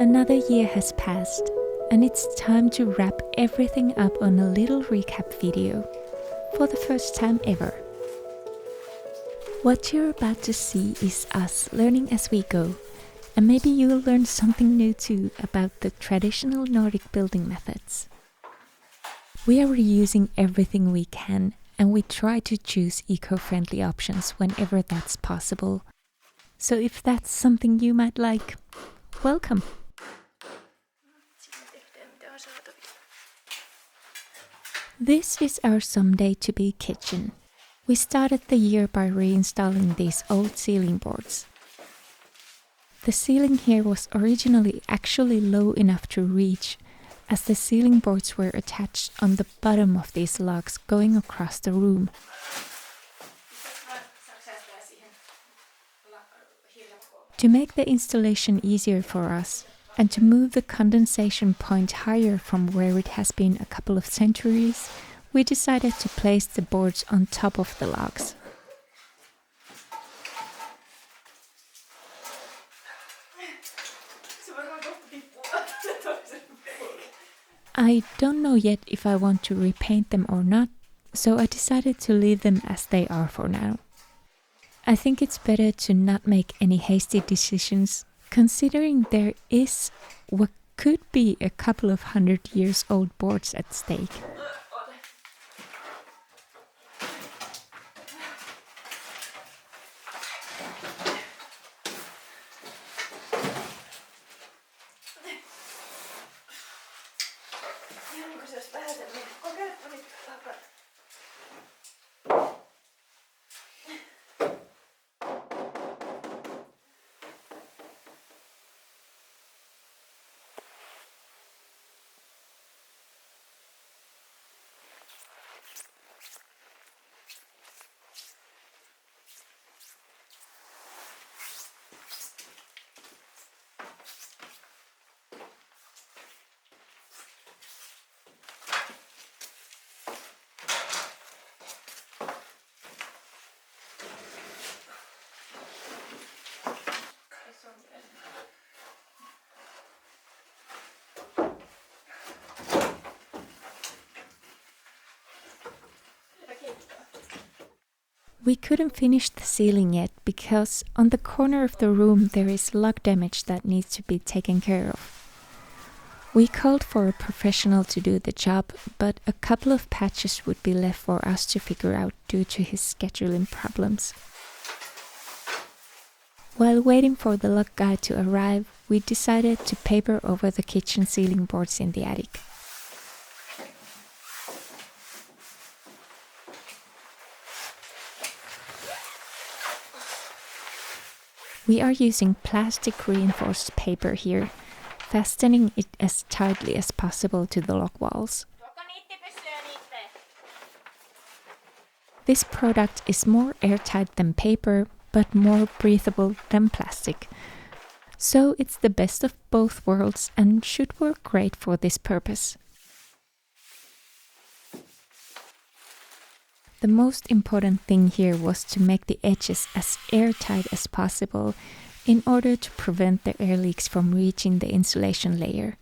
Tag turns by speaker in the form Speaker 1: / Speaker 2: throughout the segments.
Speaker 1: Another year has passed, and it's time to wrap everything up on a little recap video, for the first time ever. What you're about to see is us learning as we go, and maybe you'll learn something new too about the traditional Nordic building methods. We are reusing everything we can, and we try to choose eco-friendly options whenever that's possible. So if that's something you might like, welcome! This is our someday to be kitchen. We started the year by reinstalling these old ceiling boards. The ceiling here was originally actually low enough to reach, as the ceiling boards were attached on the bottom of these logs going across the room. To make the installation easier for us, and to move the condensation point higher from where it has been a couple of centuries, we decided to place the boards on top of the logs. I don't know yet if I want to repaint them or not, so I decided to leave them as they are for now. I think it's better to not make any hasty decisions, considering there is what could be a couple of 100 years old boards at stake. We couldn't finish the ceiling yet because on the corner of the room there is log damage that needs to be taken care of. We called for a professional to do the job, but a couple of patches would be left for us to figure out due to his scheduling problems. While waiting for the log guy to arrive, we decided to paper over the kitchen ceiling boards in the attic. We are using plastic reinforced paper here, fastening it as tightly as possible to the log walls. This product is more airtight than paper, but more breathable than plastic. So it's the best of both worlds and should work great for this purpose. The most important thing here was to make the edges as airtight as possible in order to prevent the air leaks from reaching the insulation layer.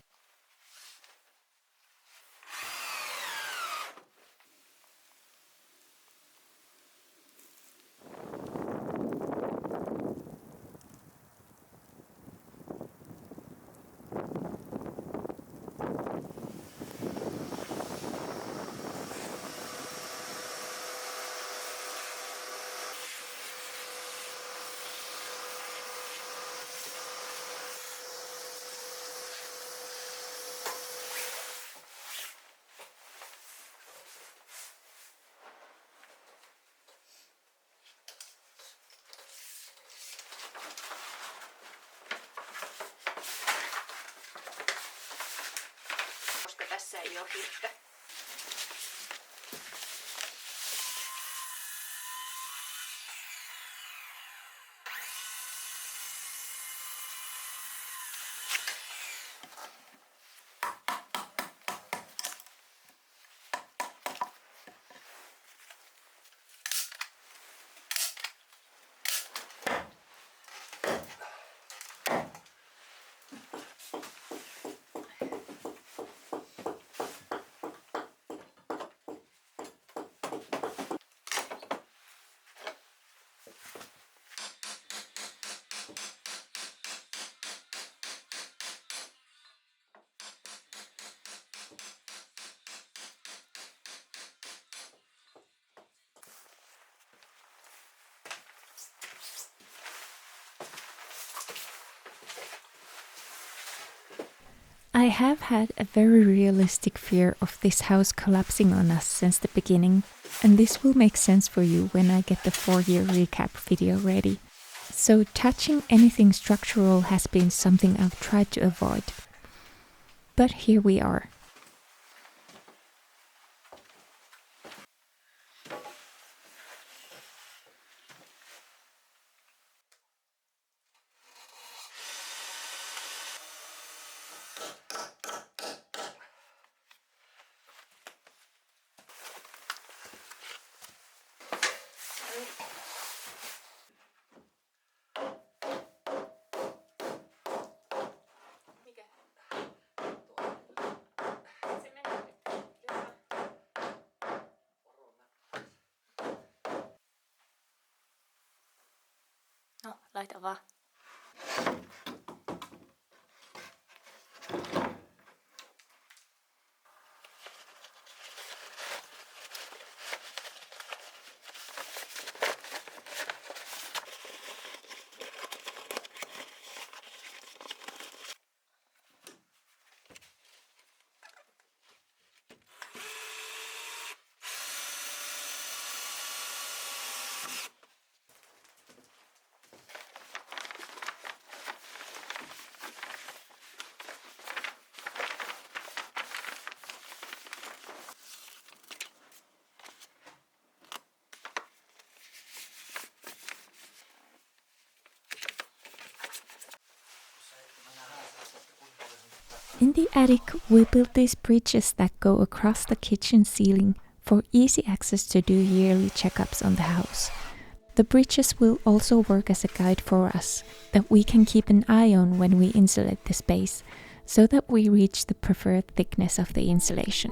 Speaker 2: Tässä ei ole hirttä.
Speaker 1: I have had a very realistic fear of this house collapsing on us since the beginning, and this will make sense for you when I get the 4-year recap video ready. So touching anything structural has been something I've tried to avoid. But here we are.
Speaker 2: No, laita vaan.
Speaker 1: In the attic, we built these bridges that go across the kitchen ceiling for easy access to do yearly checkups on the house. The bridges will also work as a guide for us that we can keep an eye on when we insulate the space, so that we reach the preferred thickness of the insulation.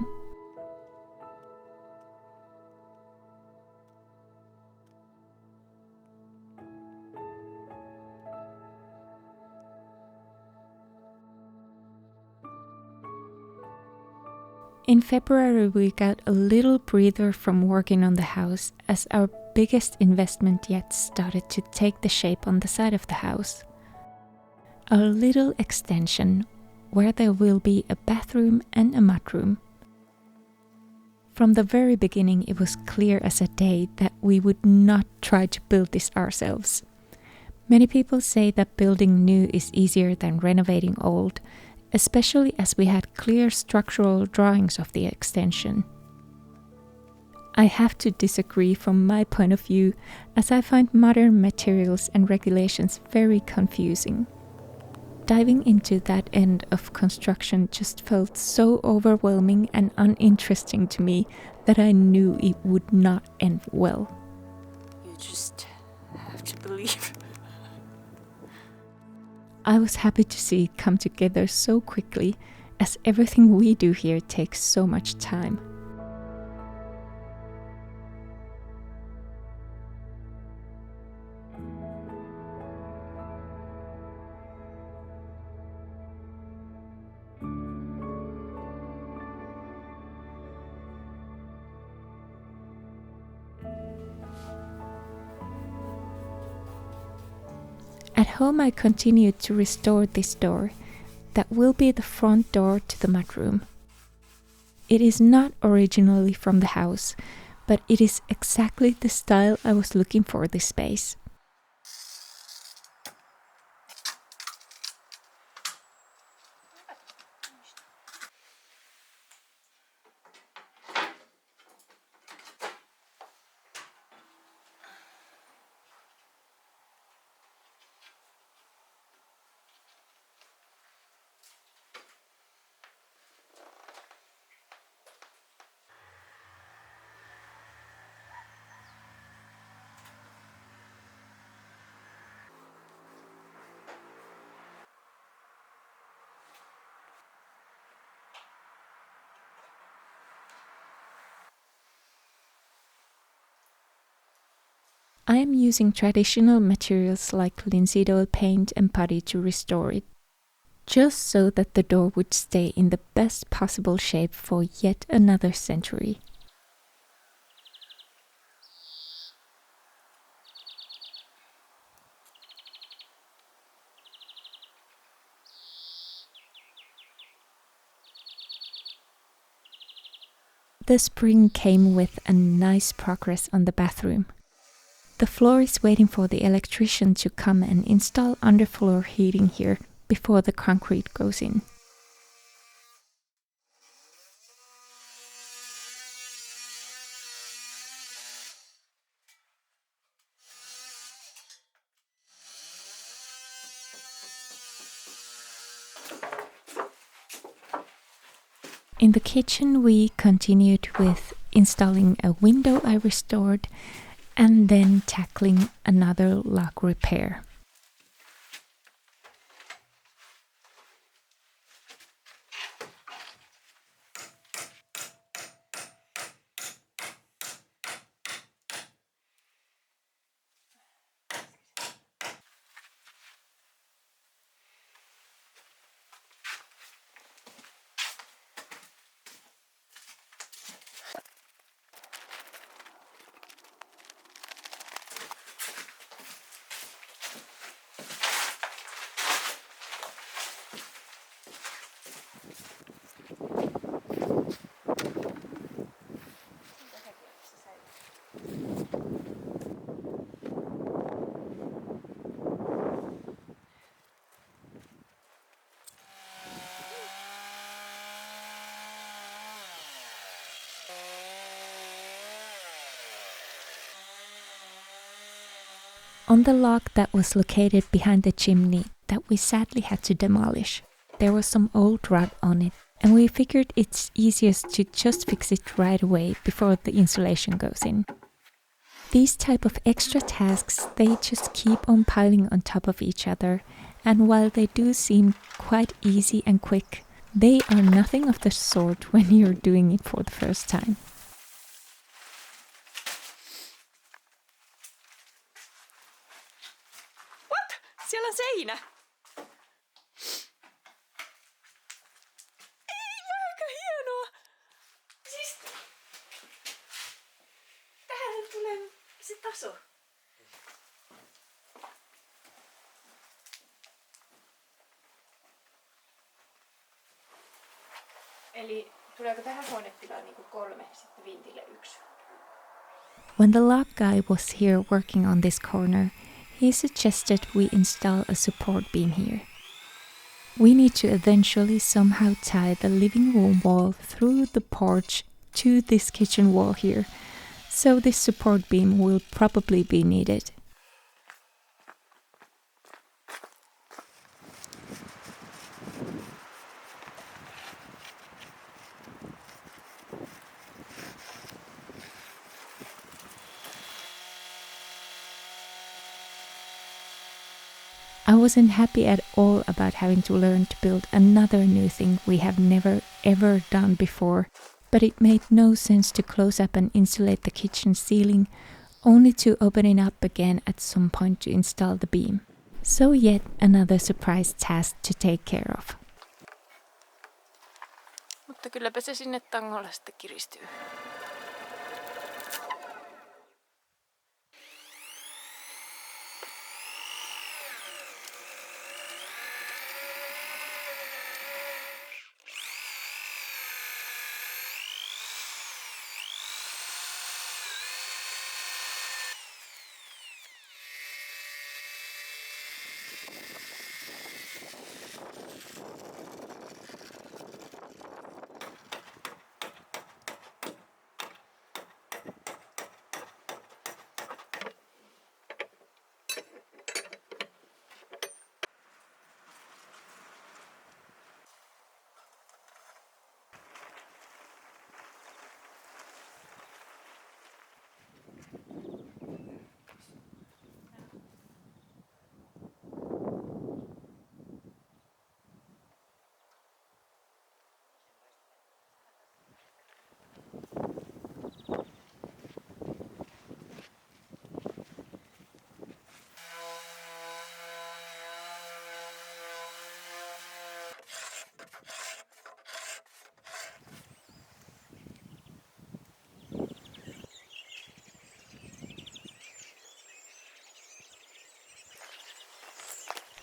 Speaker 1: In February, we got a little breather from working on the house as our biggest investment yet started to take the shape on the side of the house. A little extension where there will be a bathroom and a mudroom. From the very beginning, it was clear as a day that we would not try to build this ourselves. Many people say that building new is easier than renovating old, especially as we had clear structural drawings of the extension. I have to disagree from my point of view, as I find modern materials and regulations very confusing. Diving into that end of construction just felt so overwhelming and uninteresting to me that I knew it would not end well.
Speaker 2: You just have to believe.
Speaker 1: I was happy to see it come together so quickly, as everything we do here takes so much time. At home, I continued to restore this door, that will be the front door to the mudroom. It is not originally from the house, but it is exactly the style I was looking for this space. I am using traditional materials like linseed oil paint and putty to restore it, just so that the door would stay in the best possible shape for yet another century. The spring came with a nice progress on the bathroom. The floor is waiting for the electrician to come and install underfloor heating here before the concrete goes in. In the kitchen we continued with installing a window I restored and then tackling another lock repair. On the log that was located behind the chimney that we sadly had to demolish, there was some old rot on it, and we figured it's easiest to just fix it right away before the insulation goes in. These type of extra tasks, they just keep on piling on top of each other, and while they do seem quite easy and quick, they are nothing of the sort when you're doing it for the first time.
Speaker 2: Siellä on seinä. Ei, aika hienoa. Siis tähän tulee se taso. Eli tuleeko tähän huonetilaan niinku 3, sitten vintille 1?
Speaker 1: When the log guy was here working on this corner, he suggested we install a support beam here. We need to eventually somehow tie the living room wall through the porch to this kitchen wall here, so this support beam will probably be needed. I wasn't happy at all about having to learn to build another new thing we have never ever done before, but it made no sense to close up and insulate the kitchen ceiling, only to open it up again at some point to install the beam. So yet another surprise task to take care of.
Speaker 2: Mutta kylläpä se sinne tangolla sitten kiristyy.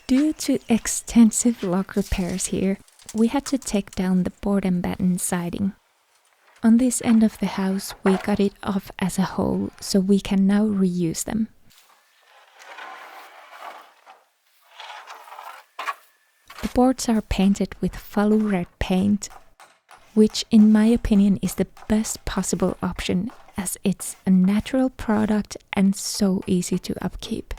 Speaker 1: Due to extensive log repairs here, we had to take down the board and batten siding. On this end of the house, we cut it off as a whole, so we can now reuse them. The boards are painted with Falu red paint, which in my opinion is the best possible option as it's a natural product and so easy to upkeep.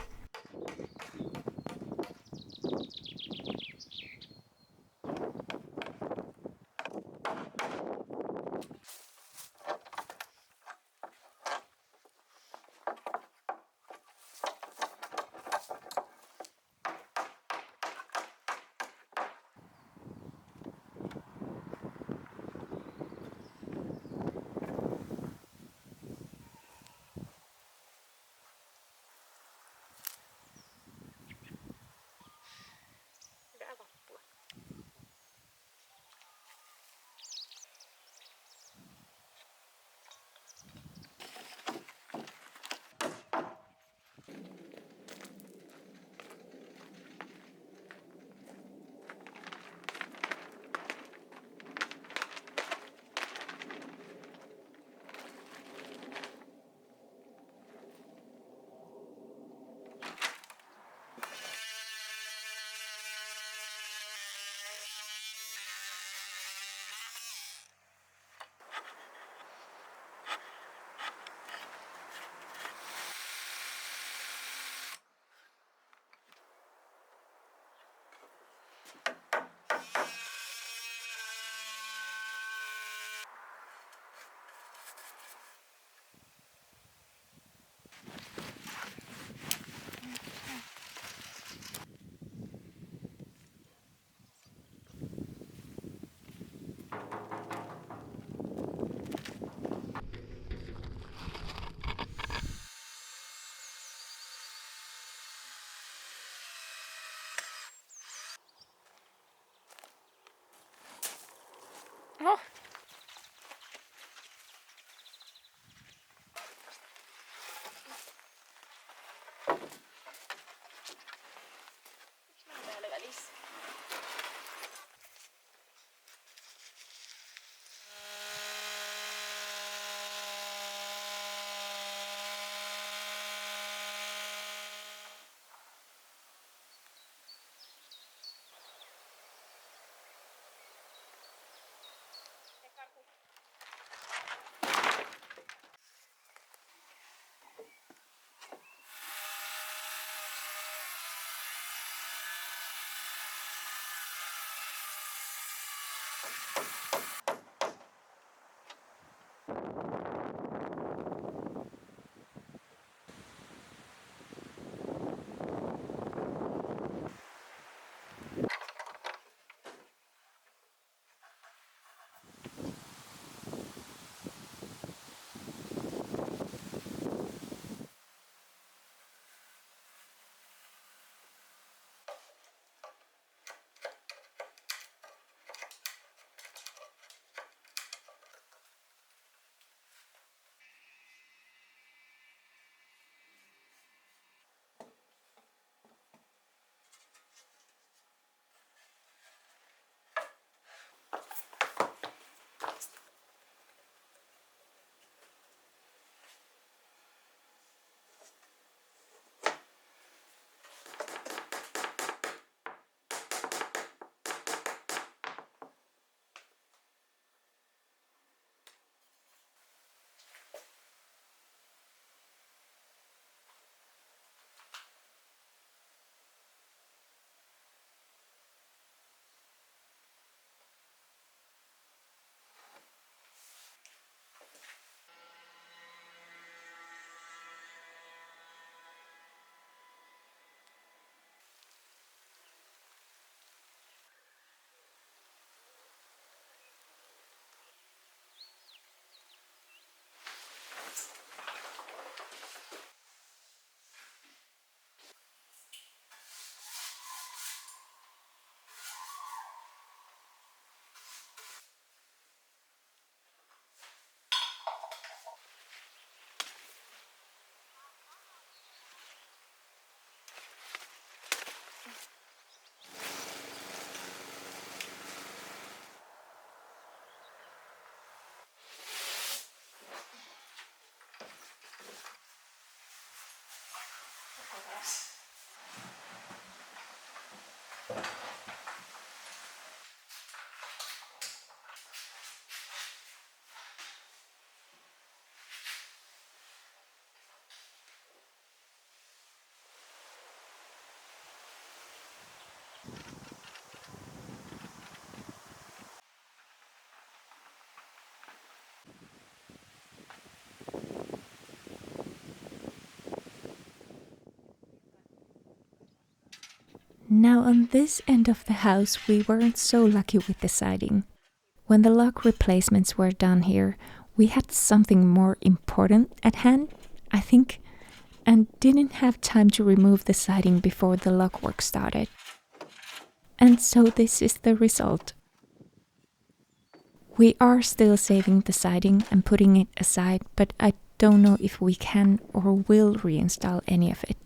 Speaker 2: No. Täällä välissä.
Speaker 1: Now on this end of the house we weren't so lucky with the siding. When the lock replacements were done here, we had something more important at hand, I think, and didn't have time to remove the siding before the lock work started. And so this is the result. We are still saving the siding and putting it aside, but I don't know if we can or will reinstall any of it.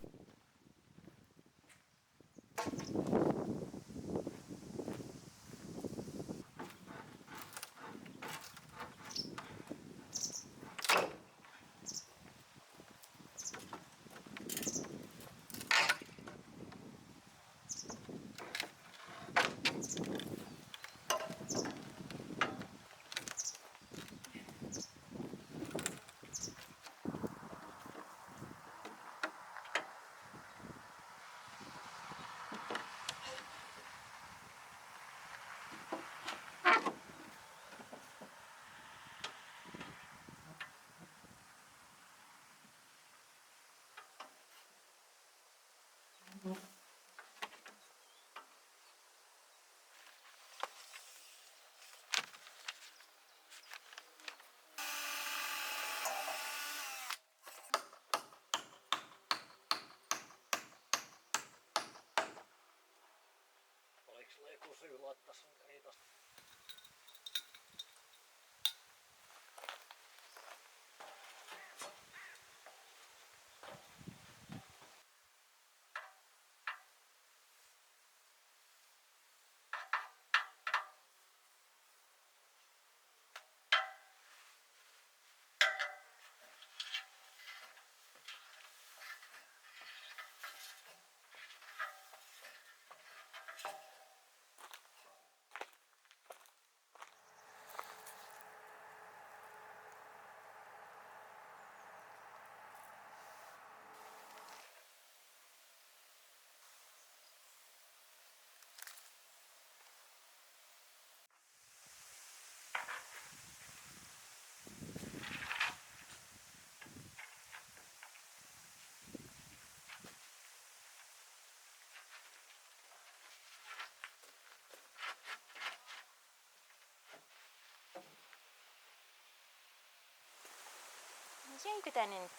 Speaker 2: Senkö tänne nyt?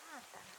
Speaker 2: Saatana.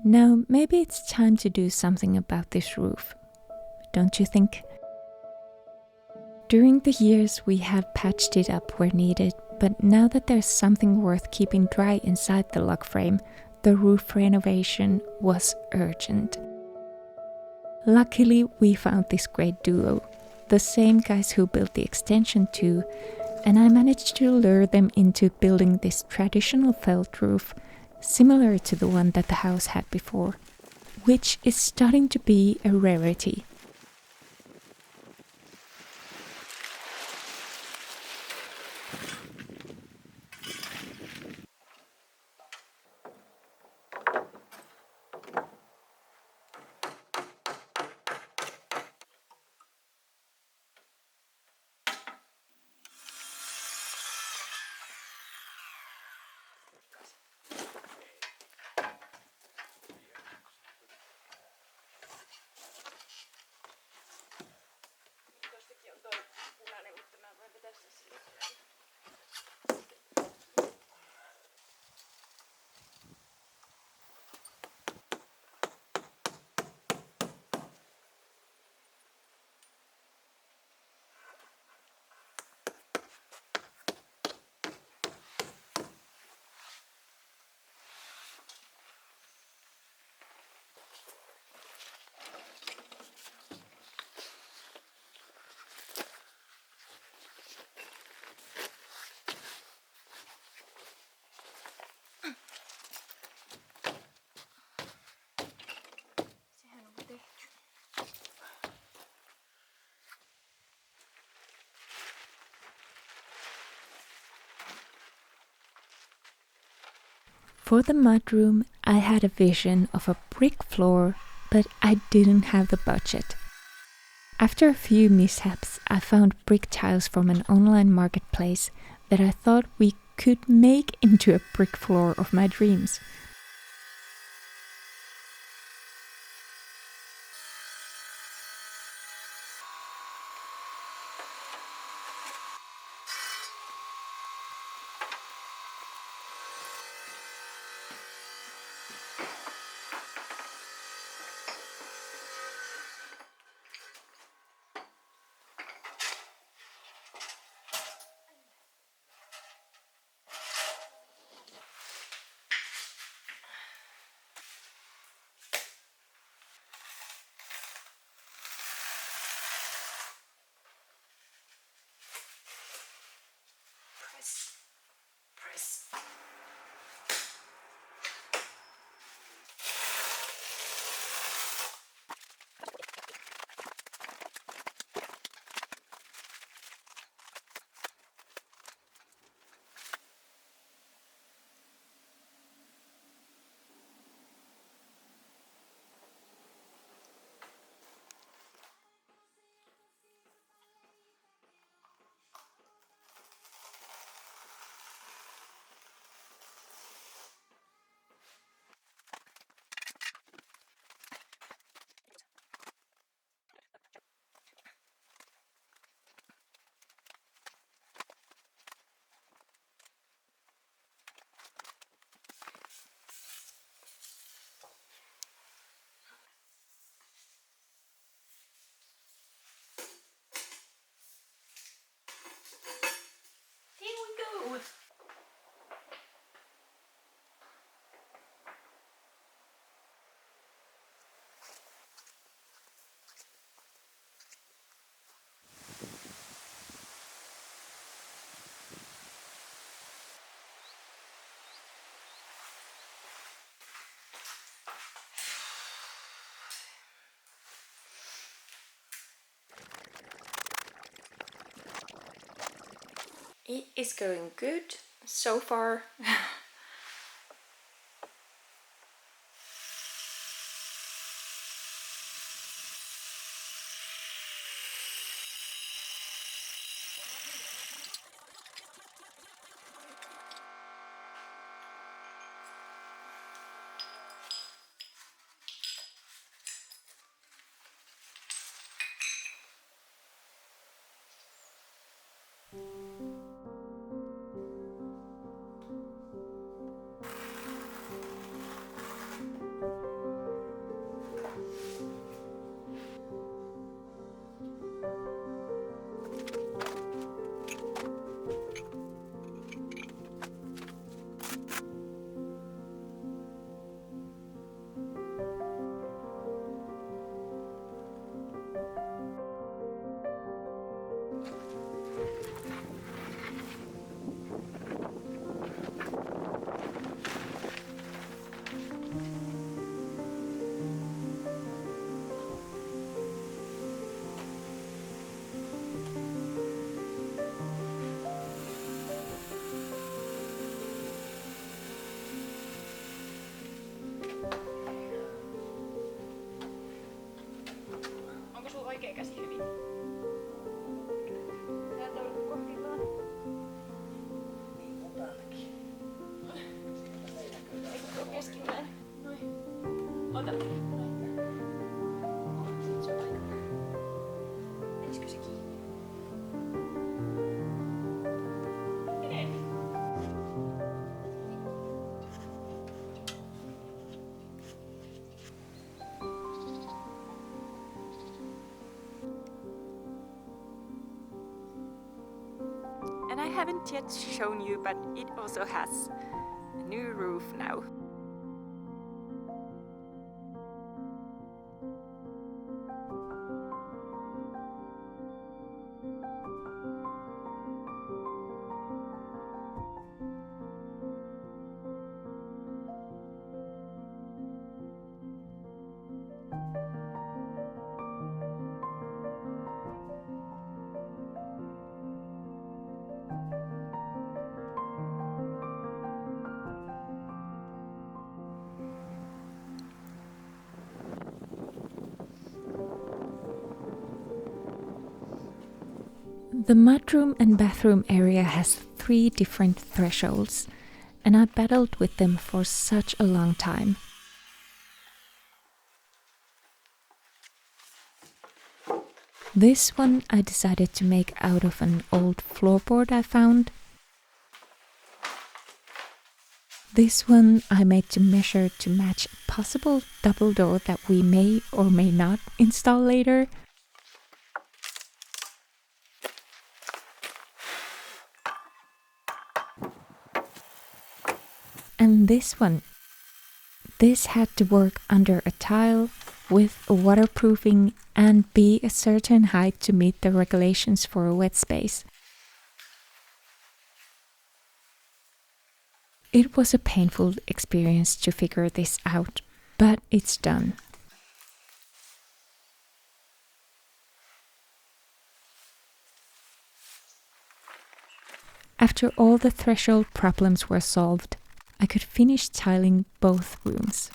Speaker 1: Now maybe it's time to do something about this roof, don't you think? During the years we have patched it up where needed, but now that there's something worth keeping dry inside the log frame, the roof renovation was urgent. Luckily we found this great duo, the same guys who built the extension too, and I managed to lure them into building this traditional felt roof, similar to the one that the house had before, which is starting to be a rarity. For the mudroom, I had a vision of a brick floor, but I didn't have the budget. After a few mishaps, I found brick tiles from an online marketplace that I thought we could make into a brick floor of my dreams.
Speaker 2: Press. Here we go. It is going good so far. Onko sulla oikea käsi hyvin? Näytä kohdillaan. Niin, mun päälläkin. Eikö tuo keskimmäinen? Noin. Ota. Se on aika. Menisikö se kiinni? And I haven't yet shown you, but it also has a new roof now.
Speaker 1: The mudroom and bathroom area has 3 different thresholds, and I battled with them for such a long time. This one I decided to make out of an old floorboard I found. This one I made to measure to match a possible double door that we may or may not install later. And this one. This had to work under a tile with a waterproofing and be a certain height to meet the regulations for a wet space. It was a painful experience to figure this out, but it's done. After all the threshold problems were solved, I could finish tiling both rooms.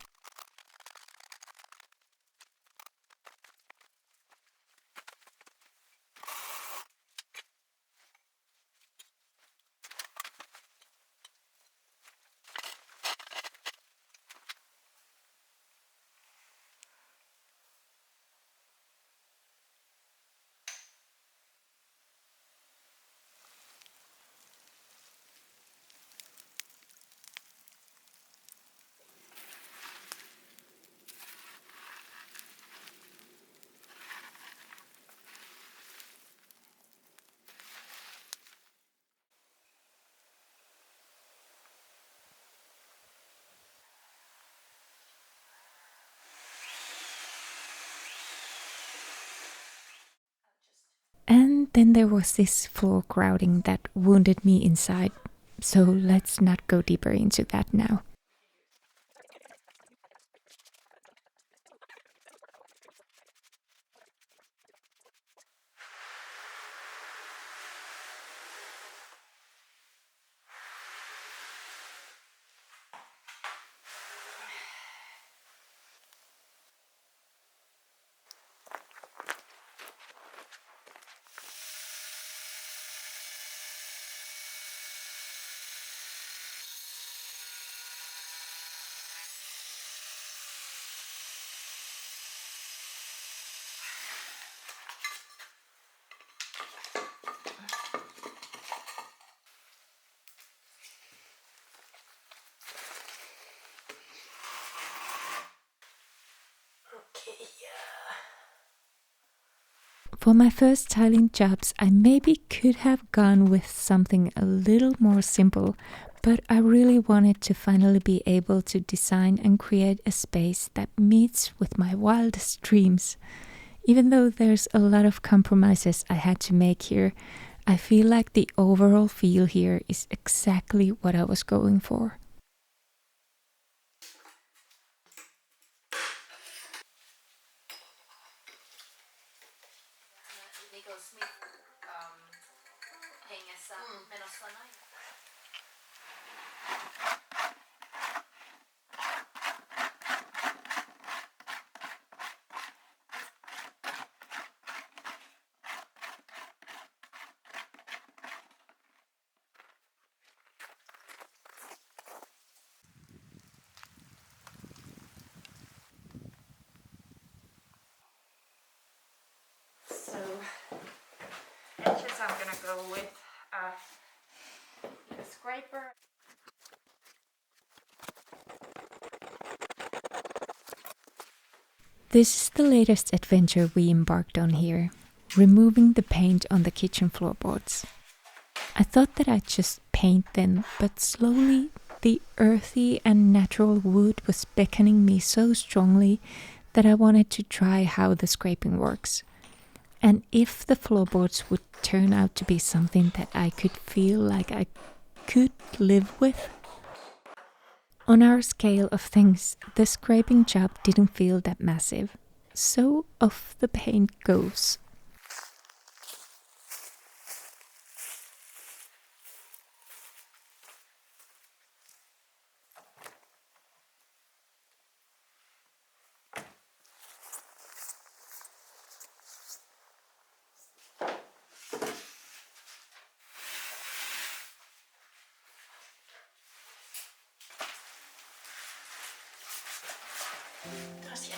Speaker 1: And then there was this floor grouting that wounded me inside, so let's not go deeper into that now. For my first tiling jobs, I maybe could have gone with something a little more simple, but I really wanted to finally be able to design and create a space that meets with my wildest dreams. Even though there's a lot of compromises I had to make here, I feel like the overall feel here is exactly what I was going for.
Speaker 2: So, edges I'm gonna go with a scraper.
Speaker 1: This is the latest adventure we embarked on here, removing the paint on the kitchen floorboards. I thought that I'd just paint them, but slowly the earthy and natural wood was beckoning me so strongly that I wanted to try how the scraping works. And if the floorboards would turn out to be something that I could feel like I could live with. On our scale of things, the scraping job didn't feel that massive, so off the paint goes.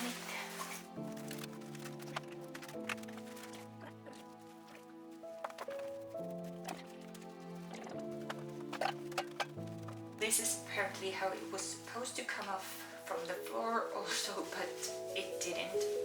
Speaker 2: it. This is apparently how it was supposed to come off from the floor also, but it didn't.